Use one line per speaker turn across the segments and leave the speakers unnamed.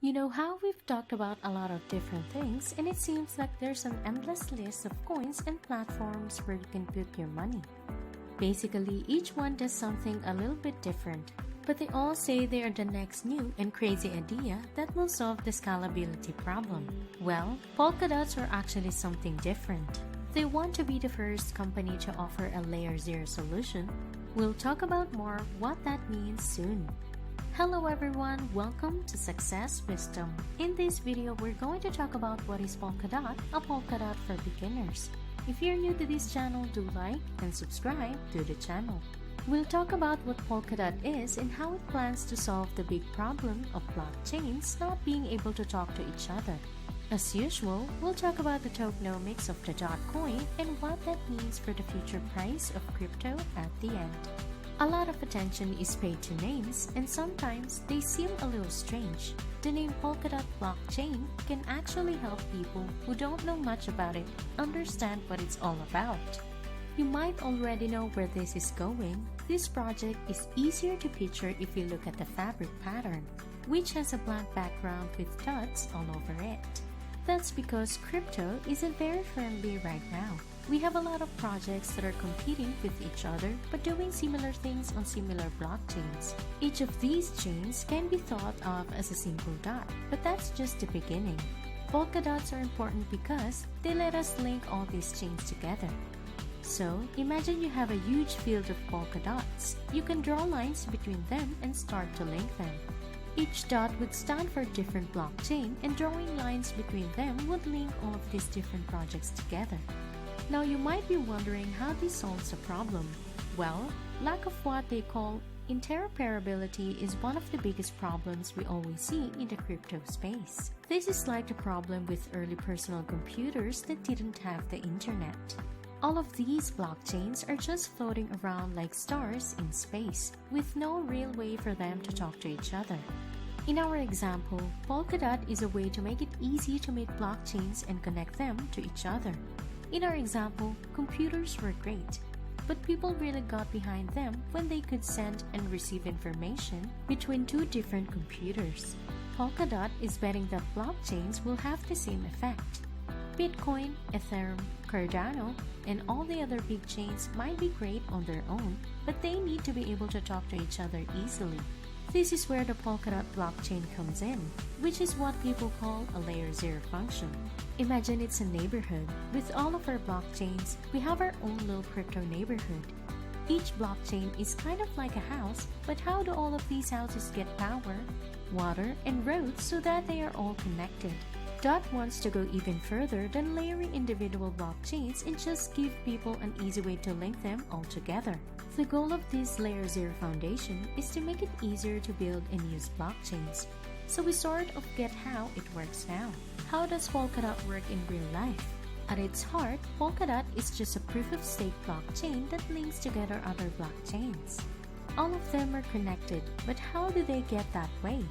You know how we've talked about a lot of different things, and it seems like there's an endless list of coins and platforms where you can put your money. Basically, each one does something a little bit different, but they all say they are the next new and crazy idea that will solve the scalability problem. Well, Polkadot are actually something different. They want to be the first company to offer a layer 0 solution. We'll talk about more what that means soon. Hello everyone, welcome to Success Wisdom. In this video, we're going to talk about what is Polkadot, a Polkadot for beginners. If you're new to this channel, do like and subscribe to the channel. We'll talk about what Polkadot is and how it plans to solve the big problem of blockchains not being able to talk to each other. As usual, we'll talk about the tokenomics of the Dot coin and what that means for the future price of crypto at the end. A lot of attention is paid to names, and sometimes they seem a little strange. The name Polkadot blockchain can actually help people who don't know much about it understand what it's all about. You might already know where this is going. This project is easier to picture if you look at the fabric pattern, which has a blank background with dots all over it. That's because crypto isn't very friendly right now. We have a lot of projects that are competing with each other but doing similar things on similar blockchains. Each of these chains can be thought of as a single dot, but that's just the beginning. Polkadots are important because they let us link all these chains together. So, imagine you have a huge field of polka dots. You can draw lines between them and start to link them. Each dot would stand for a different blockchain, and drawing lines between them would link all of these different projects together. Now you might be wondering how this solves a problem. Well, lack of what they call interoperability is one of the biggest problems we always see in the crypto space. This is like the problem with early personal computers that didn't have the internet. All of these blockchains are just floating around like stars in space, with no real way for them to talk to each other. In our example, Polkadot is a way to make it easy to make blockchains and connect them to each other. In our example, computers were great, but people really got behind them when they could send and receive information between two different computers. Polkadot is betting that blockchains will have the same effect. Bitcoin, Ethereum, Cardano, and all the other big chains might be great on their own, but they need to be able to talk to each other easily. This is where the Polkadot blockchain comes in, which is what people call a layer 0 function. Imagine it's a neighborhood. With all of our blockchains, we have our own little crypto neighborhood. Each blockchain is kind of like a house, but how do all of these houses get power, water, and roads so that they are all connected? Dot wants to go even further than layering individual blockchains and just give people an easy way to link them all together. The goal of this Layer 0 foundation is to make it easier to build and use blockchains. So we sort of get how it works now. How does Polkadot work in real life? At its heart, Polkadot is just a proof-of-stake blockchain that links together other blockchains. All of them are connected, but how do they get that way?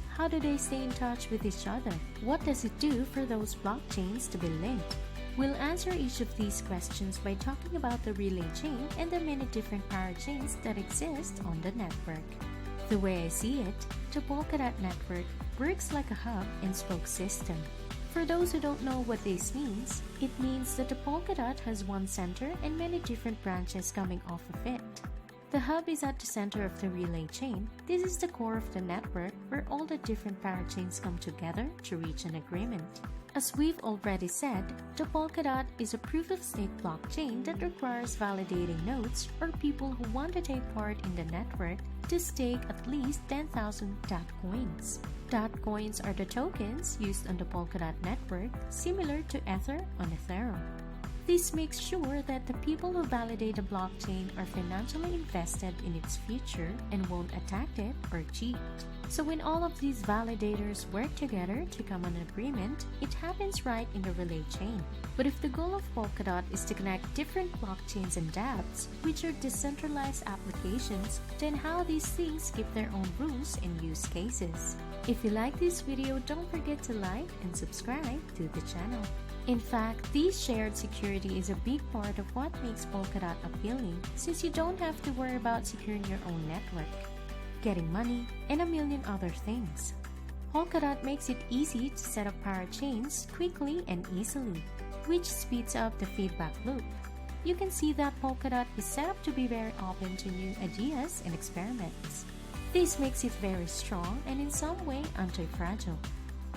How do they stay in touch with each other? What does it do for those blockchains to be linked? We'll answer each of these questions by talking about the relay chain and the many different parachains that exist on the network. The way I see it, the Polkadot network works like a hub and spoke system. For those who don't know what this means, it means that the Polkadot has one center and many different branches coming off of it. The hub is at the center of the relay chain. This is the core of the network where all the different parachains come together to reach an agreement. As we've already said, the Polkadot is a proof-of-stake blockchain that requires validating nodes or people who want to take part in the network to stake at least 10,000 Dot coins. Dot coins are the tokens used on the Polkadot network, similar to Ether on Ethereum. This makes sure that the people who validate a blockchain are financially invested in its future and won't attack it or cheat. So when all of these validators work together to come on an agreement, it happens right in the relay chain. But if the goal of Polkadot is to connect different blockchains and dApps, which are decentralized applications, then how these things keep their own rules and use cases. If you like this video, don't forget to like and subscribe to the channel. In fact, this shared security is a big part of what makes Polkadot appealing, since you don't have to worry about securing your own network, getting money, and a million other things. Polkadot makes it easy to set up parachains quickly and easily, which speeds up the feedback loop. You can see that Polkadot is set up to be very open to new ideas and experiments. This makes it very strong and in some way anti-fragile.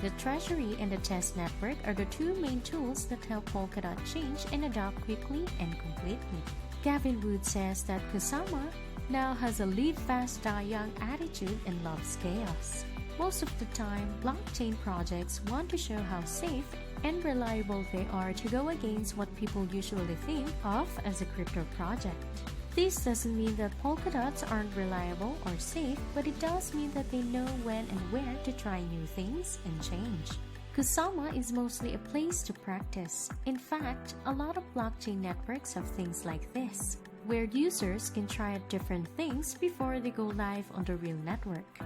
The Treasury and the test network are the two main tools that help Polkadot change and adapt quickly and completely. Gavin Wood says that Kusama now has a live fast, die young attitude and loves chaos. Most of the time, blockchain projects want to show how safe and reliable they are to go against what people usually think of as a crypto project. This doesn't mean that Polkadots aren't reliable or safe, but it does mean that they know when and where to try new things and change. Kusama is mostly a place to practice. In fact, a lot of blockchain networks have things like this, where users can try out different things before they go live on the real network.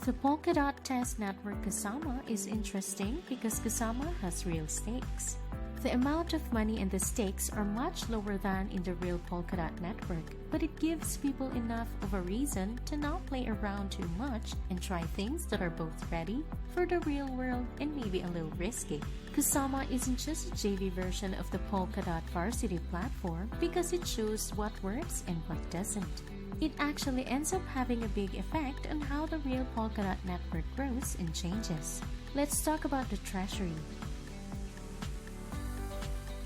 The Polkadot test network Kusama is interesting because Kusama has real stakes. The amount of money and the stakes are much lower than in the real Polkadot network, but it gives people enough of a reason to not play around too much and try things that are both ready for the real world and maybe a little risky. Kusama isn't just a JV version of the Polkadot Varsity platform because it shows what works and what doesn't. It actually ends up having a big effect on how the real Polkadot network grows and changes. Let's talk about the Treasury.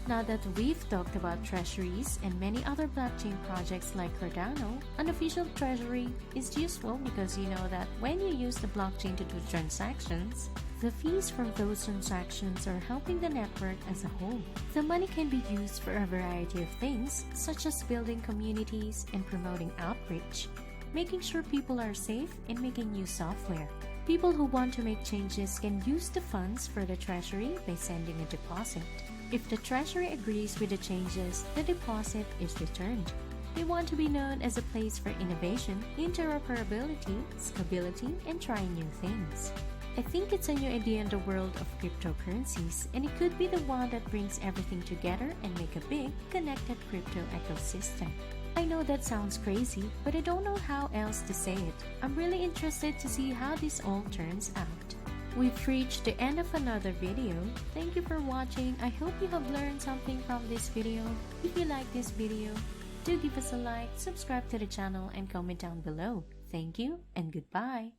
Now that we've talked about treasuries and many other blockchain projects like Cardano, an official treasury is useful because you know that when you use the blockchain to do transactions, the fees from those transactions are helping the network as a whole. The money can be used for a variety of things, such as building communities and promoting outreach, making sure people are safe, and making new software. People who want to make changes can use the funds for the treasury by sending a deposit. If the treasury agrees with the changes, the deposit is returned. They want to be known as a place for innovation, interoperability, scalability, and trying new things. I think it's a new idea in the world of cryptocurrencies, and it could be the one that brings everything together and make a big, connected crypto ecosystem. I know that sounds crazy, but I don't know how else to say it. I'm really interested to see how this all turns out. We've reached the end of another video. Thank you for watching. I hope you have learned something from this video. If you like this video, do give us a like, subscribe to the channel, and comment down below. Thank you and goodbye.